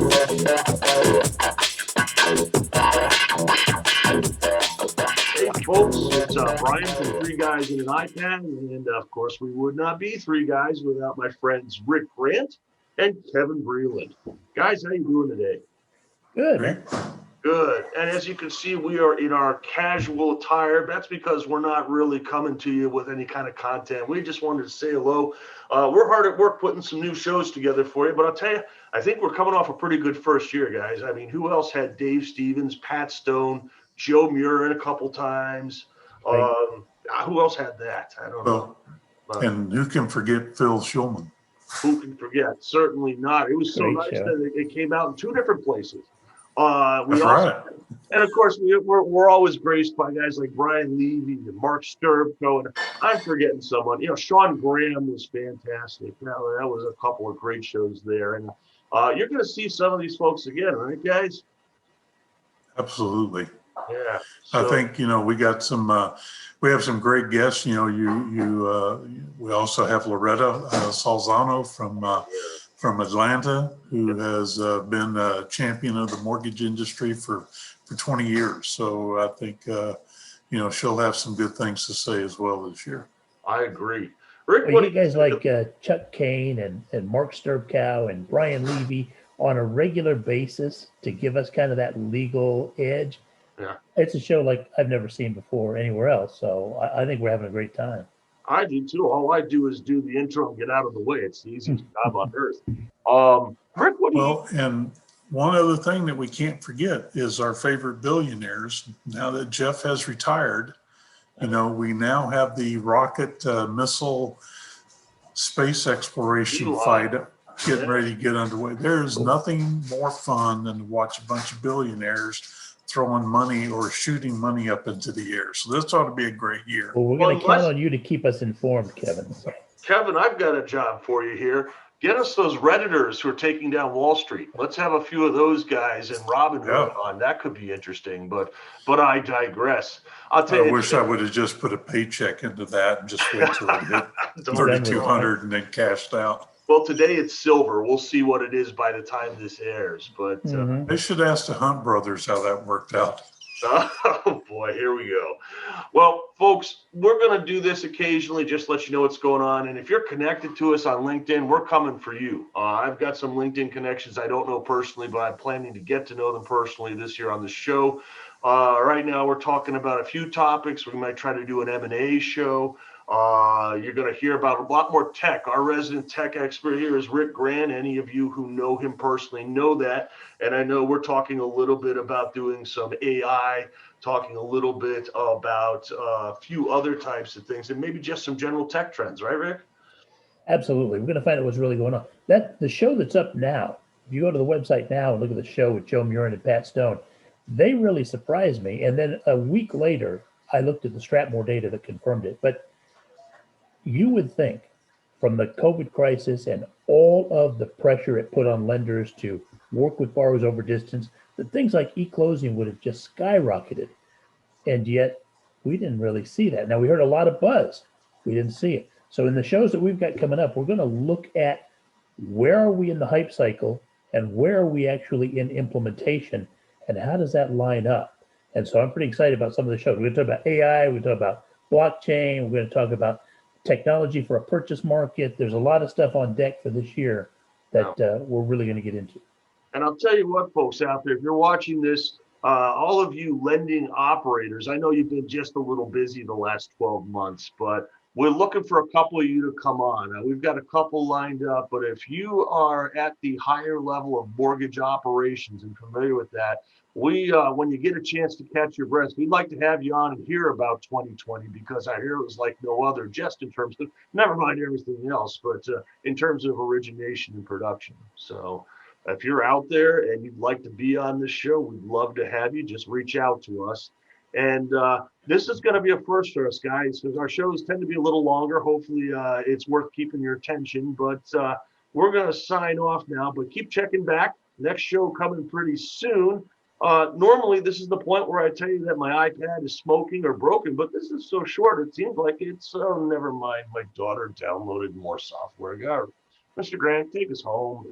Hey, folks, it's Brian from Three Guys and an iPad, and of course, we would not be three guys without my friends Rick Grant and Kevin Breland. Guys, how you doing today? Good, Great. man. Good. And as you can see, we are in our casual attire. That's because we're not really coming to you with any kind of content. We just wanted to say hello. We're hard at work putting some new shows together for you, but I'll tell you, I think we're coming off a pretty good first year, guys. I mean, who else had Dave Stevens, Pat Stone, Joe Murin a couple times? Right. Who else had that? I don't know. Well, and who can forget Phil Schulman? Who can forget? Certainly not. It was so Great nice show. that it came out in two different places. We That's also, right. and of course, we're always graced by guys like Brian Levy and Mark Sterbko, and I'm forgetting someone. You know, Sean Graham was fantastic. That was a couple of great shows there, and you're going to see some of these folks again, right, guys? Absolutely. Yeah. I So, think, we got we have some great guests. We also have Loretta Salzano from Atlanta, who has been a champion of the mortgage industry for 20 years. So I think, she'll have some good things to say as well this year. I agree. Rick, Well, what you do get guys think? like Chuck Kane and Mark Sterbkow and Brian Levy on a regular basis to give us kind of that legal edge. Yeah. It's a show like I've never seen before anywhere else. So I think we're having a great time. I do too. All I do is do the intro and get out of the way. It's the easiest job on earth. Rick, what do you? Well, and one other thing that we can't forget is our favorite billionaires. Now that Jeff has retired, we now have the rocket missile space exploration fight getting ready to get underway. There's nothing more fun than to watch a bunch of billionaires throwing money or shooting money up into the air. So this ought to be a great year. Well, we're going to count on you to keep us informed, Kevin. So. Kevin, I've got a job for you here. Get us those Redditors who are taking down Wall Street. Let's have a few of those guys and Robin Hood on. That could be interesting, but I digress. I'll tell you. I wish I would have just put a paycheck into that and just wait till it hit 3,200 and then cashed out. Well, today it's silver. We'll see what it is by the time this airs. But they should ask the Hunt brothers how that worked out. Oh boy, here we go. Well, folks, we're going to do this occasionally, just let you know what's going on. And if you're connected to us on LinkedIn, we're coming for you. I've got some LinkedIn connections I don't know personally, but I'm planning to get to know them personally this year on the show. Right now, we're talking about a few topics. We might try to do an M&A show. You're going to hear about a lot more tech. Our resident tech expert here is Rick Grant. Any of you who know him personally know that. And I know we're talking a little bit about doing some AI, talking a little bit about a few other types of things, and maybe just some general tech trends, right, Rick? Absolutely. We're going to find out what's really going on. The show that's up now, if you go to the website now and look at the show with Joe Murin and Pat Stone, they really surprised me. And then a week later, I looked at the Stratmore data that confirmed it. But you would think from the COVID crisis and all of the pressure it put on lenders to work with borrowers over distance, that things like e-closing would have just skyrocketed. And yet we didn't really see that. Now, we heard a lot of buzz. We didn't see it. So in the shows that we've got coming up, we're going to look at where are we in the hype cycle and where are we actually in implementation and how does that line up? And so I'm pretty excited about some of the shows. We're going to talk about AI. We're going to talk about blockchain. We're going to talk about technology for a purchase market. There's a lot of stuff on deck for this year that we're really going to get into. And I'll tell you what, folks out there, if you're watching this, all of you lending operators, I know you've been just a little busy the last 12 months, but we're looking for a couple of you to come on. We've got a couple lined up, but if you are at the higher level of mortgage operations and familiar with that, when you get a chance to catch your breath, we'd like to have you on and hear about 2020 because I hear it was like no other, just in terms of, never mind everything else, but in terms of origination and production. So if you're out there and you'd like to be on this show, we'd love to have you. Just reach out to us. And this is going to be a first for us, guys, because our shows tend to be a little longer. Hopefully, it's worth keeping your attention. But we're going to sign off now, but keep checking back. Next show coming pretty soon. Normally, this is the point where I tell you that my iPad is smoking or broken, but this is so short, it seems like it's, oh, never mind. My daughter downloaded more software. Mr. Grant, take us home.